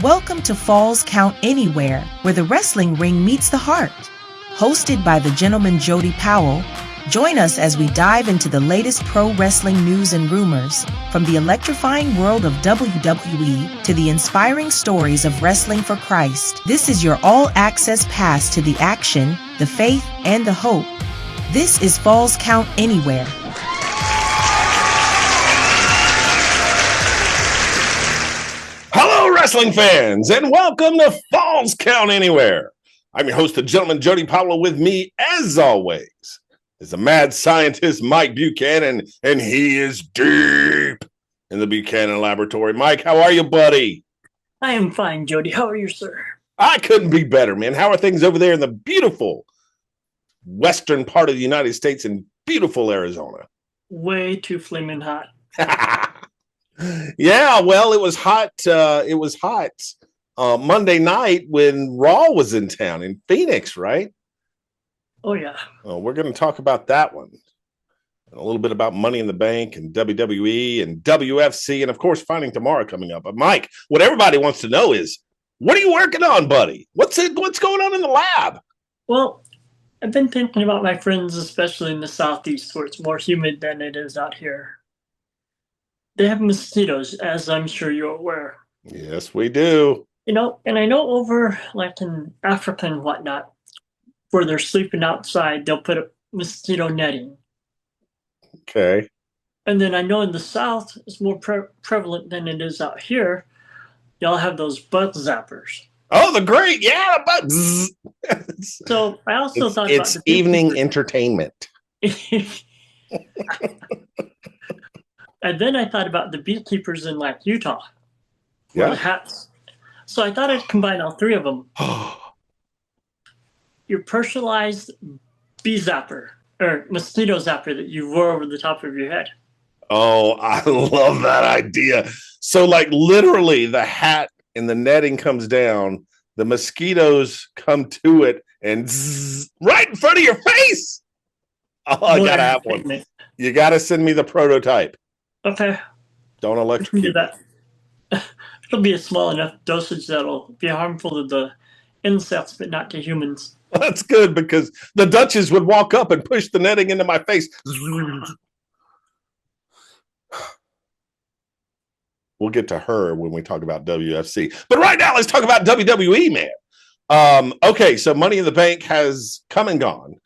Welcome to Falls Count Anywhere, where the wrestling ring meets the heart. Hosted by the gentleman Jody Powell, join us as we dive into the latest pro wrestling news and rumors, from the electrifying world of WWE to the inspiring stories of wrestling for Christ. This is your all-access pass to the action, the faith, and the hope. This is Falls Count Anywhere. Hello, wrestling fans, and welcome to Falls Count Anywhere. I'm your host, the gentleman Jody Powell. With me, as always, is the mad scientist Mike Buchanan, and he is deep in the Buchanan Laboratory. Mike, how are you, buddy? I am fine, Jody. How are you, sir? I couldn't be better, man. How are things over there in the beautiful western part of the United States in beautiful Arizona? Way too flaming hot. Yeah, well, it was hot. Monday night when Raw was in town in Phoenix, right? Oh, yeah. Well, we're going to talk about that one. And a little bit about Money in the Bank and WWE and WFC and, of course, Finding Tomorrow coming up. But, Mike, what everybody wants to know is, what are you working on, buddy? What's going on in the lab? Well, I've been thinking about my friends, especially in the Southeast, where it's more humid than it is out here. They have mosquitoes, as I'm sure you're aware. Yes, we do. You know, and I know over like in Africa and whatnot, where they're sleeping outside, they'll put a mosquito netting. Okay. And then I know in the South, it's more prevalent than it is out here. Y'all have those bug zappers. Oh, the great, yeah, bugs. So I also thought it's evening entertainment. And then I thought about the beekeepers in like Utah. Yeah. The hats. So I thought I'd combine all three of them. Your personalized bee zapper or mosquito zapper that you wore over the top of your head. Oh, I love that idea. So like literally the hat and the netting comes down, the mosquitoes come to it and zzz, right in front of your face. Oh, I gotta have one. You gotta send me the prototype. Okay. Don't electrocute that. It'll be a small enough dosage that'll be harmful to the insects, but not to humans. Well, that's good because the Duchess would walk up and push the netting into my face. We'll get to her when we talk about WFC. But right now, let's talk about WWE, man. Okay, so Money in the Bank has come and gone.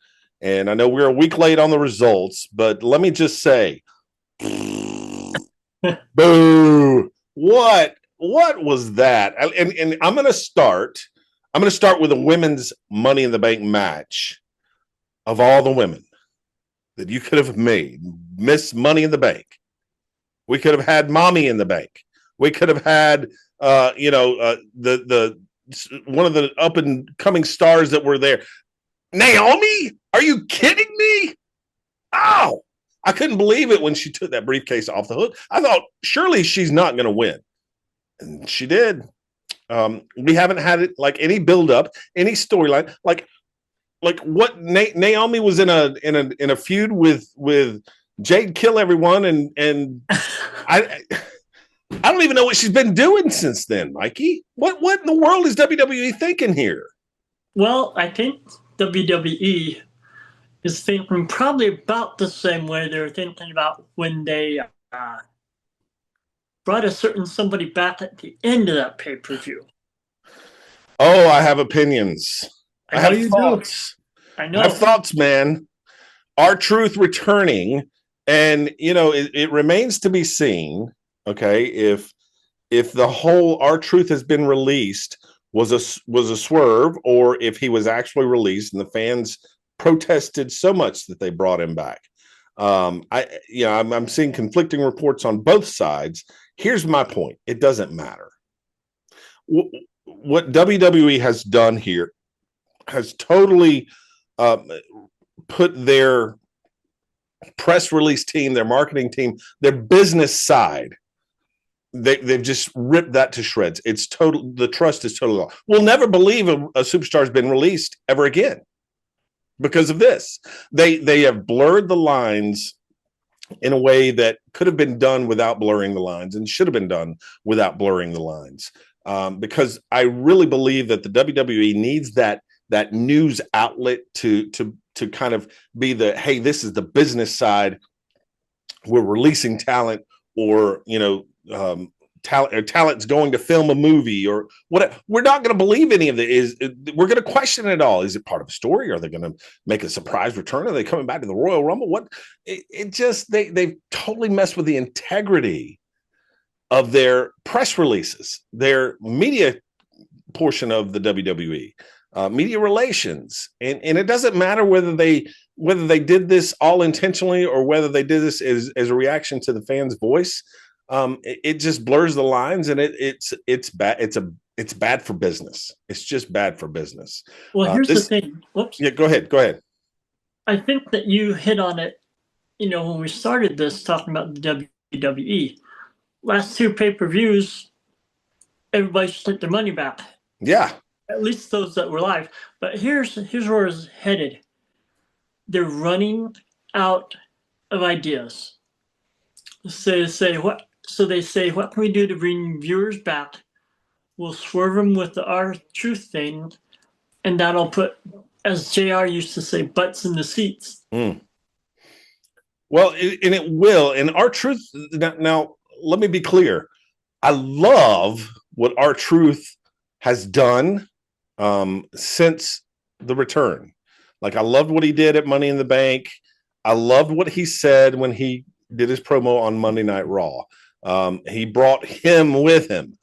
And I know we're a week late on the results, but let me just say, boo. What was that? And I'm going to start with a women's Money in the Bank match. Of all the women that you could have made, Miss Money in the Bank. We could have had Mommy in the Bank. We could have had the one of the up and coming stars that were there. Naomi? Are you kidding me? Oh, I couldn't believe it when she took that briefcase off the hook. I thought, surely she's not going to win. And she did. We haven't had it like any build-up, any storyline. Like what Naomi was in a feud with Jade Kill Everyone, and I don't even know what she's been doing since then, Mikey. What in the world is WWE thinking here? Well, I think WWE is thinking probably about the same way they were thinking about when they brought a certain somebody back at the end of that pay-per-view. Oh, I have opinions. I have thoughts. I know. I have thoughts, man. R-Truth returning, and it remains to be seen. Okay, if the whole R-Truth has been released was a swerve, or if he was actually released and the fans protested so much that they brought him back. I'm seeing conflicting reports on both sides. Here's my point. It doesn't matter. What WWE has done here has totally put their press release team, their marketing team, their business side. They've just ripped that to shreds. It's total. The trust is totally off. We'll never believe a superstar has been released ever again because of this. They have blurred the lines in a way that could have been done without blurring the lines and should have been done without blurring the lines. because I really believe that the WWE needs that news outlet to kind of be the, hey, this is the business side. We're releasing talent, or talent's going to film a movie or what. We're not going to believe any of it. We're going to question it all. Is it part of a story? Are they going to make a surprise return? Are they coming back to the Royal Rumble? What? It just, they've totally messed with the integrity of their press releases, their media portion of the WWE, media relations, and it doesn't matter whether they did this all intentionally or whether they did this as a reaction to the fans' voice. It just blurs the lines, and it's bad. It's bad for business. It's just bad for business. Well, here's the thing. Whoops. Yeah, go ahead. I think that you hit on it. When we started this talking about the WWE, last 2 pay-per-views, everybody should take their money back. Yeah. At least those that were live. But here's where it's headed. They're running out of ideas. So they say, what can we do to bring viewers back? We'll swerve them with the R-Truth thing, and that'll put, as JR used to say, butts in the seats. Well, and it will. And R-Truth, now let me be clear. I love what R-Truth has done since the return. Like, I loved what he did at Money in the Bank. I loved what he said when he did his promo on Monday Night Raw. He brought him with him,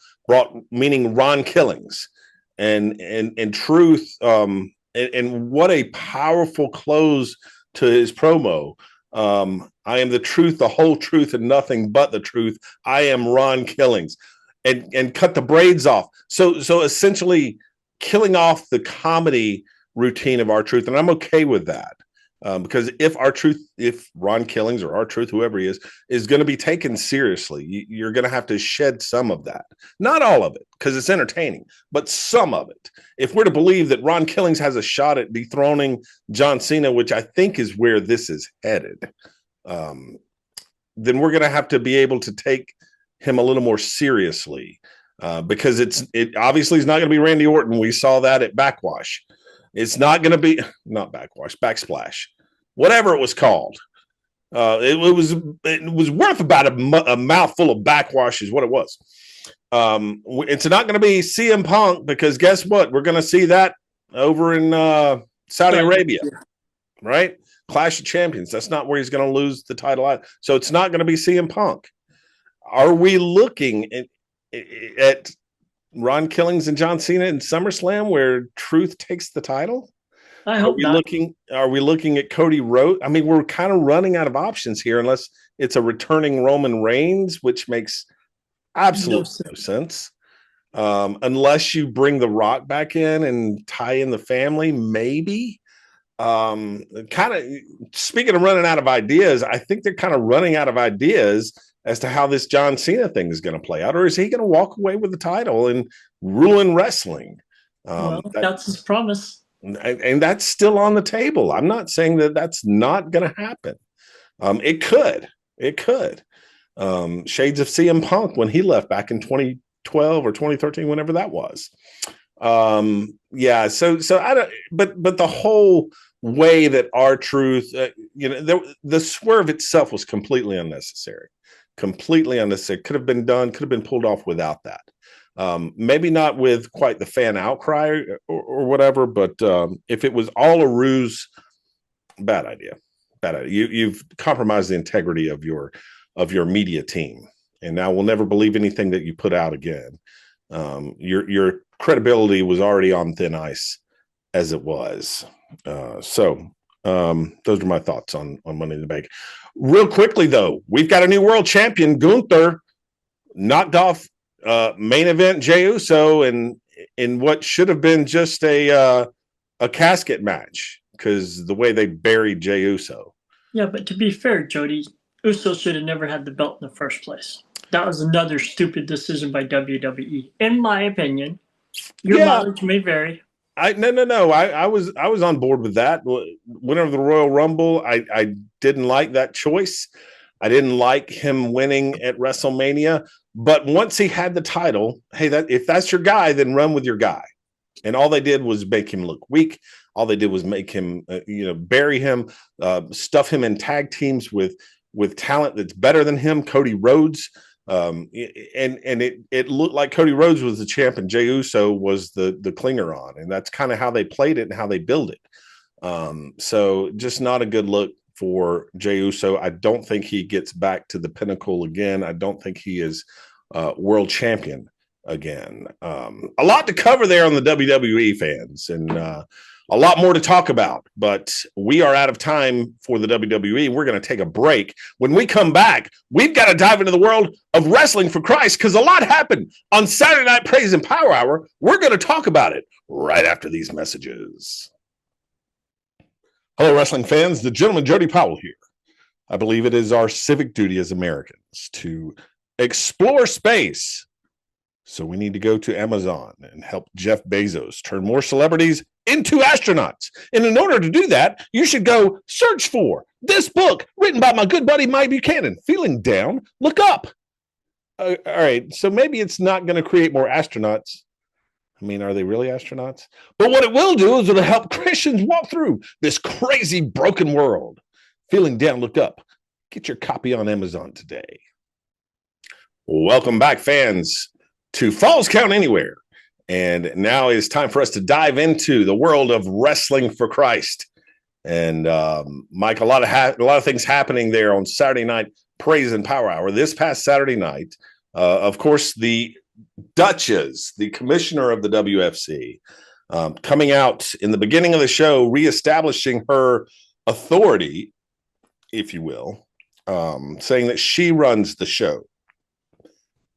meaning Ron Killings, and Truth. And what a powerful close to his promo. I am the truth, the whole truth, and nothing but the truth. I am Ron Killings, and cut the braids off. So essentially killing off the comedy routine of R-Truth, and I'm okay with that. Because if Ron Killings or R-Truth, whoever he is going to be taken seriously, you're going to have to shed some of that. Not all of it, because it's entertaining, but some of it. If we're to believe that Ron Killings has a shot at dethroning John Cena, which I think is where this is headed, then we're going to have to be able to take him a little more seriously, because it obviously is not going to be Randy Orton. We saw that at Backwash. It's not going to be, not Backwash, Backsplash, whatever it was called. It was worth about a mouthful of backwash is what it was. It's not going to be CM Punk, because guess what? We're going to see that over in Saudi Arabia, right? Clash of Champions. That's not where he's going to lose the title at. So it's not going to be CM Punk. Are we looking at Ron Killings and John Cena in SummerSlam, where Truth takes the title? I hope not. Are we looking at Cody Rhodes? I mean, we're kind of running out of options here, unless it's a returning Roman Reigns, which makes absolutely no sense. Unless you bring The Rock back in and tie in the family, maybe. Kind of, speaking of running out of ideas, I think they're kind of running out of ideas as to how this John Cena thing is going to play out, or is he going to walk away with the title and ruin wrestling? That's his promise, and that's still on the table. I'm not saying that that's not going to happen. It could. Shades of CM Punk when he left back in 2012 or 2013, whenever that was. Yeah. So I don't. But the whole way that R-Truth, the swerve itself was completely unnecessary. Could have been done, could have been pulled off without that. Maybe not with quite the fan outcry or whatever, but if it was all a ruse, bad idea. You've compromised the integrity of your media team, and now we'll never believe anything that you put out again. Your credibility was already on thin ice as it was. So those are my thoughts on Money in the Bank. Real quickly, though, we've got a new world champion. Gunther knocked off main event Jey Uso in what should have been just a casket match, because the way they buried Jey Uso. Yeah, but to be fair, Jody, Uso should have never had the belt in the first place. That was another stupid decision by WWE, in my opinion. Your mileage may vary. No. I was on board with that. Winner of the Royal Rumble. I didn't like that choice. I didn't like him winning at WrestleMania, but once he had the title, hey, if that's your guy, then run with your guy. And all they did was make him look weak. All they did was make him, bury him, stuff him in tag teams with talent that's better than him, Cody Rhodes. And it looked like Cody Rhodes was the champ and Jey Uso was the clinger on, and that's kind of how they played it and how they build it. So just not a good look for Jey Uso. I don't think he gets back to the pinnacle again. I don't think he is world champion again. A lot to cover there on the WWE, fans, and a lot more to talk about, but we are out of time for the WWE. We're going to take a break. When we come back, we've got to dive into the world of Wrestling for Christ because a lot happened on Saturday Night Praise and Power Hour. We're going to talk about it right after these messages. Hello, wrestling fans. The gentleman Jody Powell here. I believe it is our civic duty as Americans to explore space. So we need to go to Amazon and help Jeff Bezos turn more celebrities into astronauts. And in order to do that, you should go search for this book written by my good buddy Mike Buchanan, Feeling Down, Look Up. All right, so maybe it's not going to create more astronauts. I mean, are they really astronauts? But what it will do is it'll help Christians walk through this crazy, broken world. Feeling Down, Look Up. Get your copy on Amazon today. Welcome back, fans, to Falls Count Anywhere. And now it's time for us to dive into the world of Wrestling for Christ. And Mike, a lot of things happening there on Saturday Night Praise and Power Hour. This past Saturday night, of course, the Duchess, the commissioner of the WFC, coming out in the beginning of the show, reestablishing her authority, if you will, saying that she runs the show.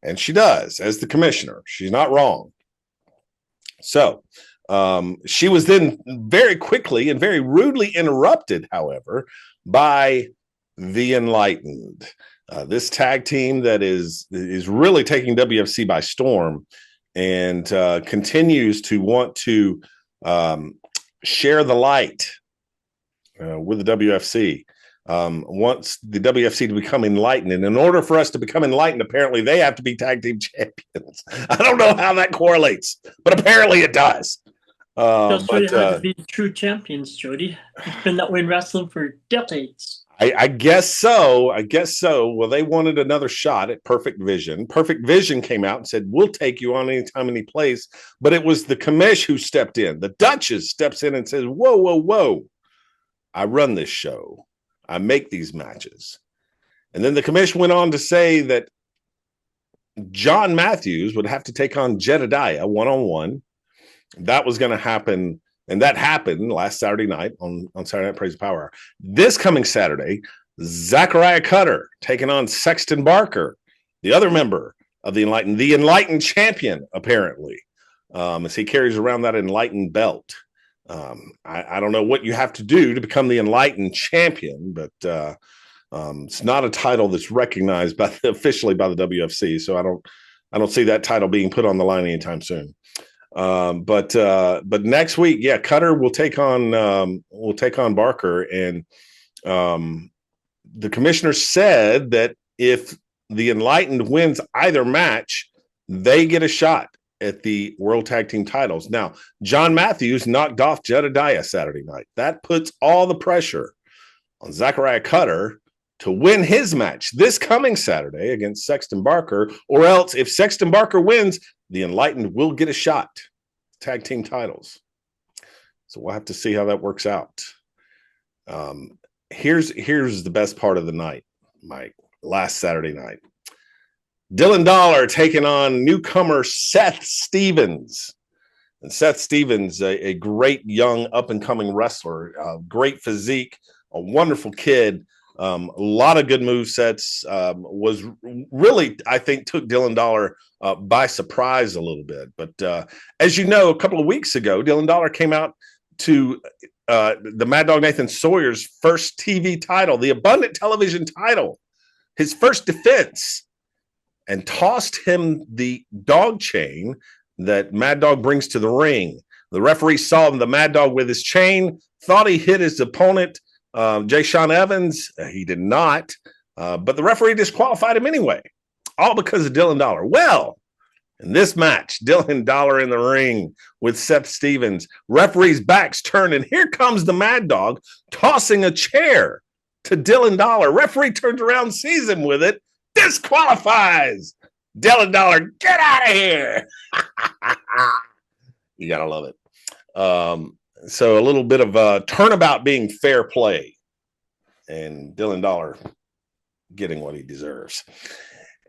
And she does, as the commissioner. She's not wrong. So she was then very quickly and very rudely interrupted, however, by the Enlightened. This tag team that is really taking WFC by storm and continues to want to share the light with the WFC. Wants the WFC to become enlightened. And in order for us to become enlightened, apparently they have to be tag team champions. I don't know how that correlates, but apparently it does. That's why you have to be true champions, Jody. It's been that way in wrestling for decades. I guess so. Well, they wanted another shot at Perfect Vision. Perfect Vision came out and said, we'll take you on anytime, any place. But it was the commish who stepped in. The Duchess steps in and says, whoa. I run this show. I make these matches. And then the commission went on to say that John Matthews would have to take on Jedediah one-on-one. That was going to happen. And that happened last Saturday night on Saturday Night Praise and Power Hour. This coming Saturday, Zachariah Cutter taking on Sexton Barker, the other member of the Enlightened champion, apparently, as he carries around that Enlightened belt. I don't know what you have to do to become the Enlightened champion, but it's not a title that's recognized officially by the WFC. So I don't see that title being put on the line anytime soon. But next week, yeah, Cutter will take on Barker, and the commissioner said that if the Enlightened wins either match, they get a shot at the World Tag Team titles. Now, John Matthews knocked off Jedediah Saturday night. That puts all the pressure on Zachariah Cutter to win his match this coming Saturday against Sexton Barker, or else if Sexton Barker wins, the Enlightened will get a shot. Tag team titles. So we'll have to see how that works out. Here's the best part of the night, Mike. Last Saturday night, Dylan Dollar taking on newcomer Seth Stevens. And Seth Stevens, a great young up-and-coming wrestler, great physique, a wonderful kid, a lot of good movesets, was really, I think, took Dylan Dollar by surprise a little bit. But as you know, a couple of weeks ago, Dylan Dollar came out to the Mad Dog Nathan Sawyer's first TV title, the Abundant Television title, his first defense, and tossed him the dog chain that Mad Dog brings to the ring. The referee saw the Mad Dog with his chain, thought he hit his opponent, Jay Sean Evans. He did not. But the referee disqualified him anyway, all because of Dylan Dollar. Well, in this match, Dylan Dollar in the ring with Seth Stevens. Referee's back's turned, and here comes the Mad Dog tossing a chair to Dylan Dollar. Referee turns around, sees him with it, disqualifies Dylan Dollar. Get out of here. You got to love it. So a little bit of a turnabout being fair play, and Dylan Dollar getting what he deserves.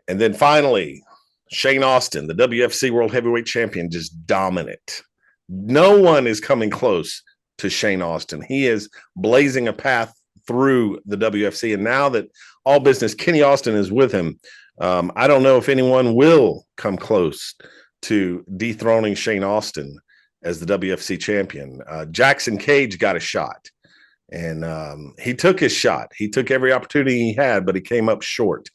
And then finally, Shane Austin, the WFC World Heavyweight Champion, just dominant. No one is coming close to Shane Austin. He is blazing a path through the WFC. And now that All Business Kenny Austin is with him, I don't know if anyone will come close to dethroning Shane Austin as the WFC champion. Jackson Cage got a shot, and he took his shot. He took every opportunity he had, but he came up short.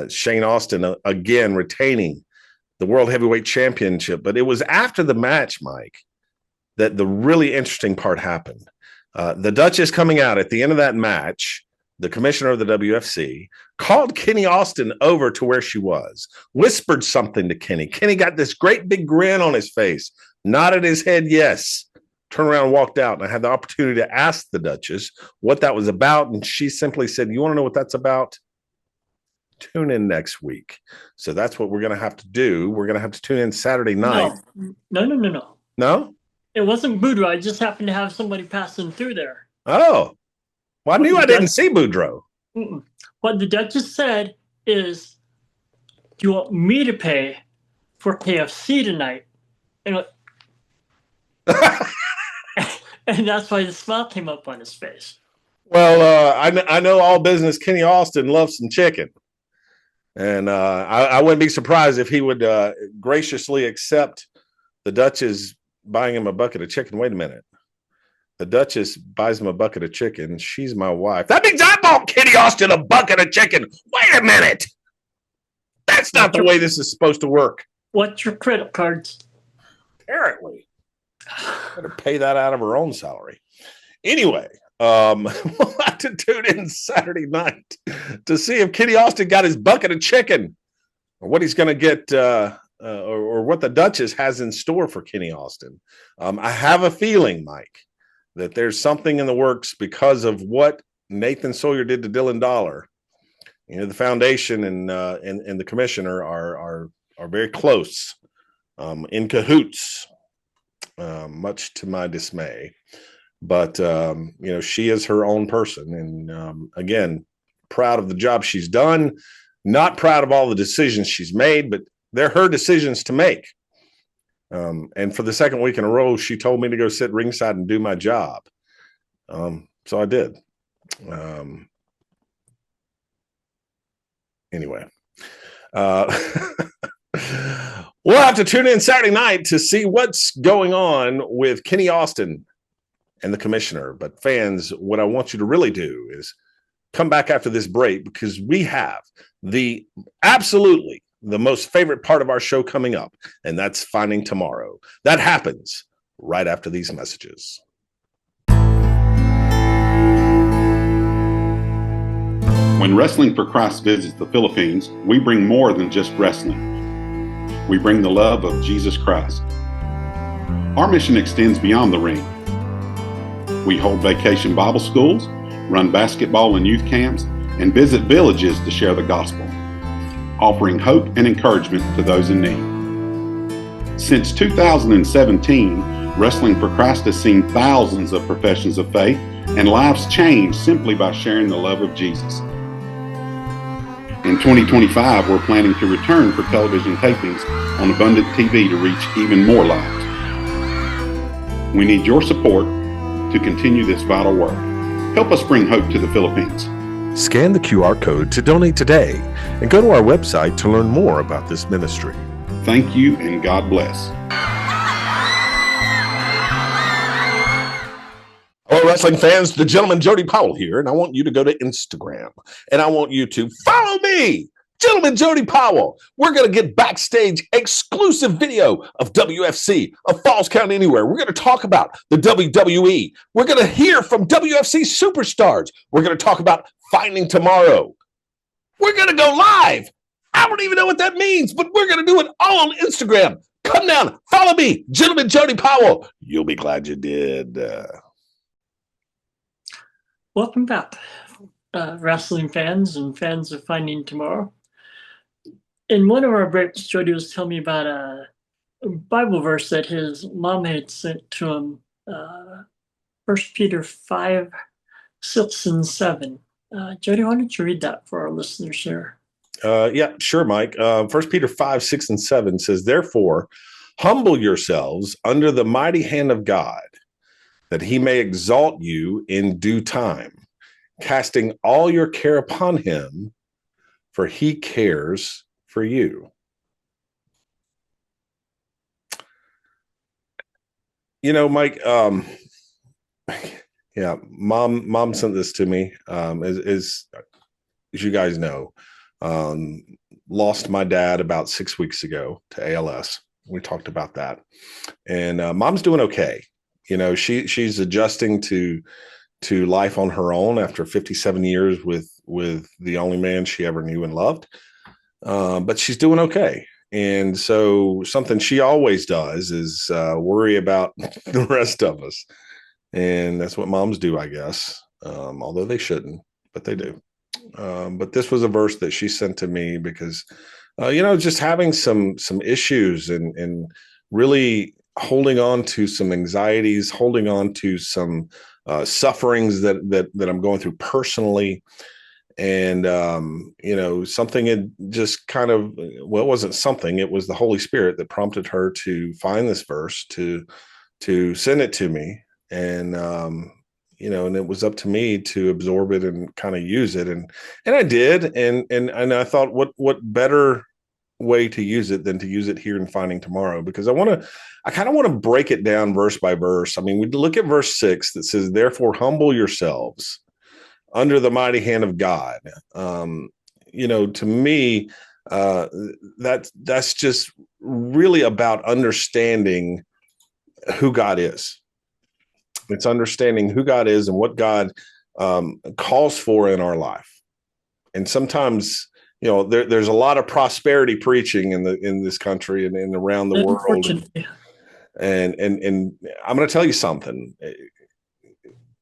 Shane Austin, again, retaining the World Heavyweight Championship. But it was after the match, Mike, that the really interesting part happened. The Duchess coming out at the end of that match, the commissioner of the WFC, called Kenny Austin over to where she was, whispered something to Kenny. Kenny got this great big grin on his face, nodded his head yes, turned around and walked out. And I had the opportunity to ask the Duchess what that was about. And she simply said, "You want to know what that's about? Tune in next week." So that's what we're going to have to do. We're going to have to tune in Saturday night. No. No? It wasn't Boudreaux. I just happened to have somebody passing through there. Oh. Well, I knew I didn't see Boudreaux. What the Duchess said is, "Do you want me to pay for KFC tonight?" And, and that's why the smile came up on his face. Well, I know All Business Kenny Austin loves some chicken. And I wouldn't be surprised if he would graciously accept the Duchess buying him a bucket of chicken. Wait a minute. The Duchess buys him a bucket of chicken. She's my wife. That means I bought Kenny Austin a bucket of chicken. Wait a minute. That's not the way this is supposed to work. What's your credit cards? Apparently. Better pay that out of her own salary. Anyway, we'll have to tune in Saturday night to see if Kenny Austin got his bucket of chicken, or what he's going to get, or what the Duchess has in store for Kenny Austin. I have a feeling, Mike, that there's something in the works because of what Nathan Sawyer did to Dylan Dollar. You know, the foundation and the commissioner are very close, in cahoots, much to my dismay. But, she is her own person. And again, proud of the job she's done, not proud of all the decisions she's made, but they're her decisions to make. And for the second week in a row, she told me to go sit ringside and do my job. So I did. Anyway, we'll have to tune in Saturday night to see what's going on with Kenny Austin and the commissioner. But fans, what I want you to really do is come back after this break, because we have absolutely the most favorite part of our show coming up, and that's Finding Tomorrow. That happens right after these messages. When Wrestling for Christ visits the Philippines, we bring more than just wrestling. We bring the love of Jesus Christ. Our mission extends beyond the ring. We hold vacation Bible schools, run basketball and youth camps, and visit villages to share the gospel, offering hope and encouragement to those in need. Since 2017, Wrestling for Christ has seen thousands of professions of faith and lives changed simply by sharing the love of Jesus. In 2025, we're planning to return for television tapings on Abundant TV to reach even more lives. We need your support to continue this vital work. Help us bring hope to the Philippines. Scan the QR code to donate today and go to our website to learn more about this ministry. Thank you, and God bless. Hello, wrestling fans. The gentleman Jody Powell here, and I want you to go to Instagram, and I want you to follow me, Gentleman Jody Powell. We're going to get backstage exclusive video of WFC, of Falls Count Anywhere. We're going to talk about the WWE. We're going to hear from WFC superstars. We're going to talk about Finding Tomorrow. We're going to go live. I don't even know what that means, but we're going to do it all on Instagram. Come down, follow me, Gentleman Jody Powell. You'll be glad you did. Welcome back, wrestling fans and fans of Finding Tomorrow. In one of our breaks, Jody was telling me about a Bible verse that his mom had sent to him, 1 Peter 5, 6, and 7. Jody, why don't you read that for our listeners here? Yeah, sure, Mike. 1 Peter 5, 6, and 7 says, "Therefore, humble yourselves under the mighty hand of God, that he may exalt you in due time, casting all your care upon him, for he cares for you." You know, Mike, yeah, mom sent this to me. As you guys know, lost my dad about 6 weeks ago to ALS. We talked about that, and mom's doing okay. You know, she's adjusting to life on her own after 57 years with the only man she ever knew and loved. But she's doing okay. And so something she always does is worry about the rest of us. And that's what moms do, I guess, although they shouldn't, but they do. But this was a verse that she sent to me because, just having some issues and really holding on to some anxieties, holding on to some sufferings that I'm going through personally. And, something had just kind of, well, it wasn't something, it was the Holy Spirit that prompted her to find this verse, to send it to me. And, and it was up to me to absorb it and kind of use it. And I did. And I thought, what better way to use it than to use it here in Finding Tomorrow? Because I kind of want to break it down verse by verse. I mean, we look at verse 6 that says, "Therefore, humble yourselves under the mighty hand of God." To me, that's just really about understanding who God is. It's understanding who God is and what God calls for in our life. And sometimes, there's a lot of prosperity preaching in this country and around the world. And I'm going to tell you something.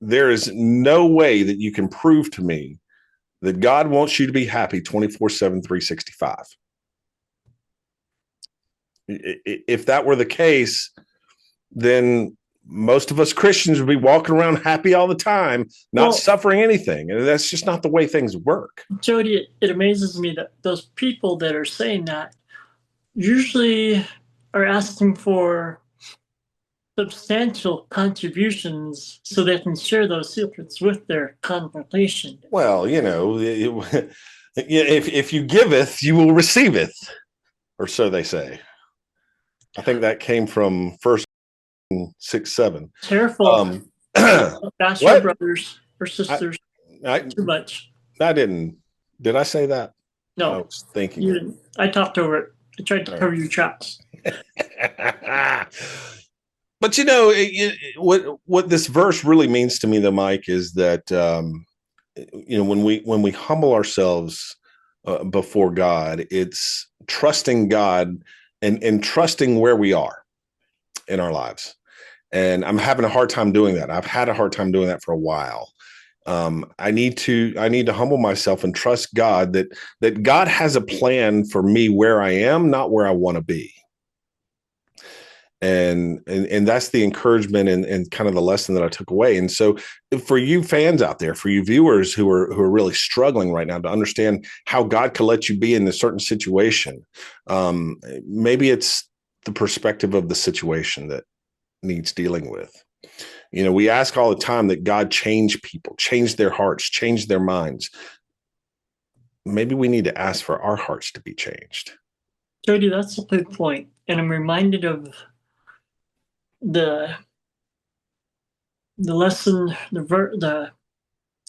There is no way that you can prove to me that God wants you to be happy 24/7, 365. If that were the case, then most of us Christians would be walking around happy all the time, not suffering anything. And that's just not the way things work. Jody, it amazes me that those people that are saying that usually are asking for substantial contributions so they can share those secrets with their congregation. Well, if you giveth, you will receiveth, or so they say. I think that came from 1 6, 7. Careful. Bash your brothers or sisters too much. I didn't. Did I say that? No. I was thinking. You didn't. I talked over it. I tried to cover your tracks. But what this verse really means to me, though, Mike, is that when we humble ourselves before God, it's trusting God and trusting where we are in our lives. And I'm having a hard time doing that. I've had a hard time doing that for a while. I need to humble myself and trust God that God has a plan for me where I am, not where I want to be. And that's the encouragement and kind of the lesson that I took away. And so for you fans out there, for you viewers who are really struggling right now to understand how God could let you be in a certain situation, maybe it's the perspective of the situation that needs dealing with. We ask all the time that God change people, change their hearts, change their minds. Maybe we need to ask for our hearts to be changed. Jody, that's a good point. And I'm reminded of the lesson, the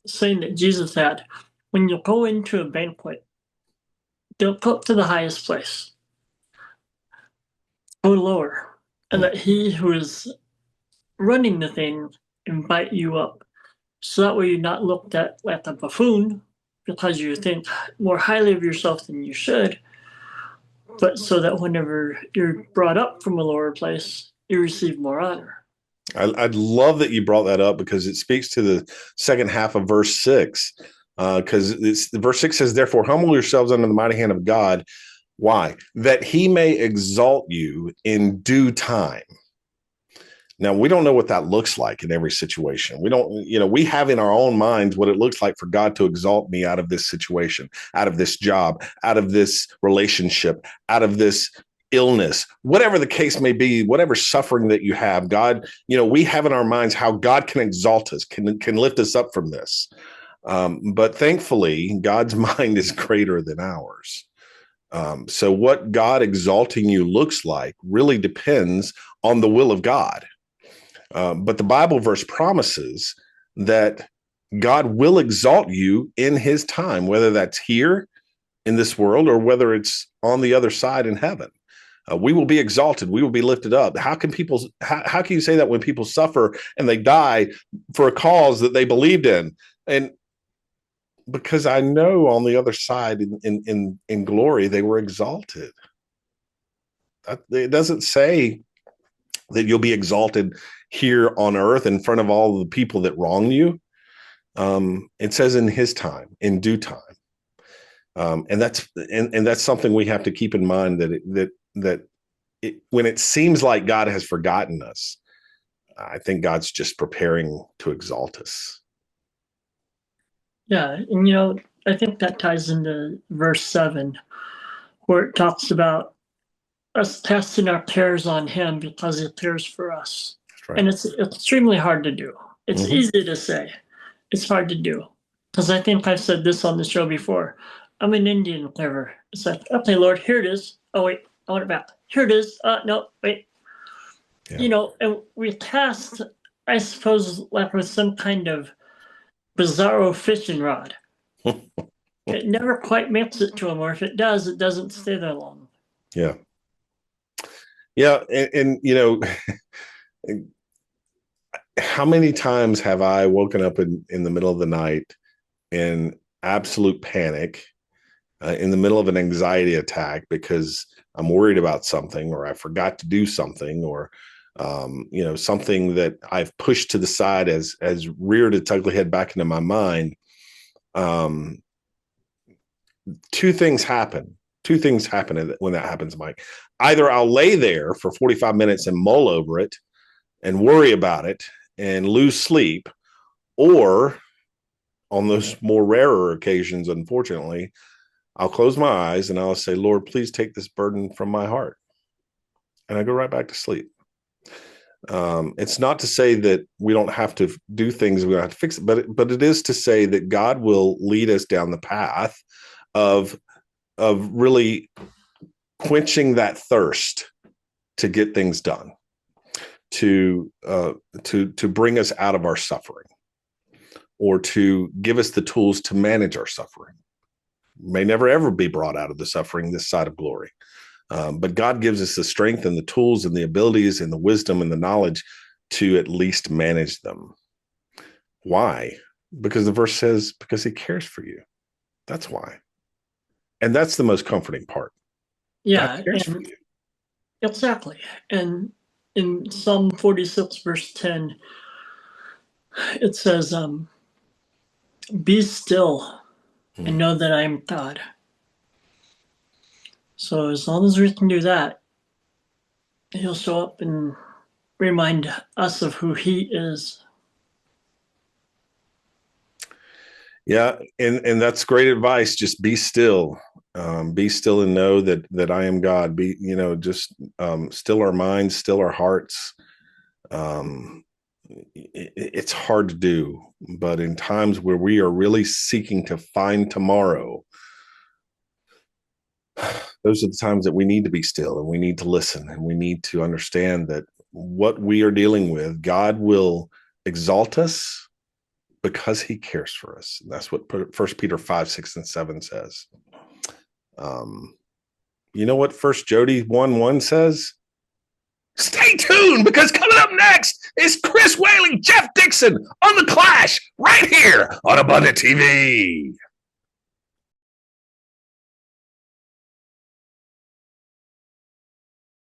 saying that Jesus had: when you go into a banquet, don't go up to the highest place, go lower, and that he who is running the thing invite you up, so that way you're not looked at like a buffoon because you think more highly of yourself than you should, but so that whenever you're brought up from a lower place, you receive more honor. I'd love that you brought that up because it speaks to the second half of verse 6. Because verse 6 says, therefore, humble yourselves under the mighty hand of God. Why? That he may exalt you in due time. Now, we don't know what that looks like in every situation. We don't, we have in our own minds what it looks like for God to exalt me out of this situation, out of this job, out of this relationship, out of this illness, whatever the case may be, whatever suffering that you have. God, we have in our minds how God can exalt us, can lift us up from this. But thankfully, God's mind is greater than ours. So what God exalting you looks like really depends on the will of God. But the Bible verse promises that God will exalt you in his time, whether that's here in this world or whether it's on the other side in heaven. We will be exalted. We will be lifted up. How can you say that when people suffer and they die for a cause that they believed in? And because I know on the other side in glory, they were exalted. It doesn't say that you'll be exalted here on earth in front of all the people that wrong you. It says in his time, in due time. And that's something we have to keep in mind, that when it seems like God has forgotten us, I think God's just preparing to exalt us. Yeah, and I think that ties into verse 7, where it talks about us casting our cares on him because he cares for us. That's right. And it's extremely hard to do. It's easy to say. It's hard to do. Because I think I've said this on the show before. I'm an Indian clever. It's like, okay, Lord, here it is. Oh, wait, I want it back. Here it is. No, wait. Yeah. And we cast, I suppose, like with some kind of bizarro fishing rod. It never quite makes it to him, or if it does, it doesn't stay there long. Yeah. And how many times have I woken up in the middle of the night in absolute panic, in the middle of an anxiety attack because I'm worried about something, or I forgot to do something, or something that I've pushed to the side as reared its ugly head back into my mind. Two things happen when that happens, Mike. Either I'll lay there for 45 minutes and mull over it and worry about it and lose sleep, or on those more rarer occasions, unfortunately, I'll close my eyes and I'll say, Lord, please take this burden from my heart. And I go right back to sleep. It's not to say that we don't have to do things, we don't have to fix it, but it is to say that God will lead us down the path of really quenching that thirst to get things done, to bring us out of our suffering, or to give us the tools to manage our suffering. May never ever be brought out of the suffering this side of glory. But God gives us the strength and the tools and the abilities and the wisdom and the knowledge to at least manage them. Why? Because the verse says, because he cares for you. That's why. And that's the most comforting part. Yeah, God cares for you. Exactly. And in Psalm 46, verse 10, it says, be still and know that I am God. So as long as we can do that, he'll show up and remind us of who he is. Yeah, and that's great advice. Just be still. Be still and know that I am God. Be, just still our minds, still our hearts. It's hard to do, but in times where we are really seeking to find tomorrow, those are the times that we need to be still and we need to listen and we need to understand that what we are dealing with, God will exalt us because he cares for us. And that's what 1 Peter 5, 6, and 7 says. You know what 1 Jody 1:1 says? Stay tuned, because coming up next is Chris Whaley, Jeff Dixon on The Clash, right here on Abundant TV.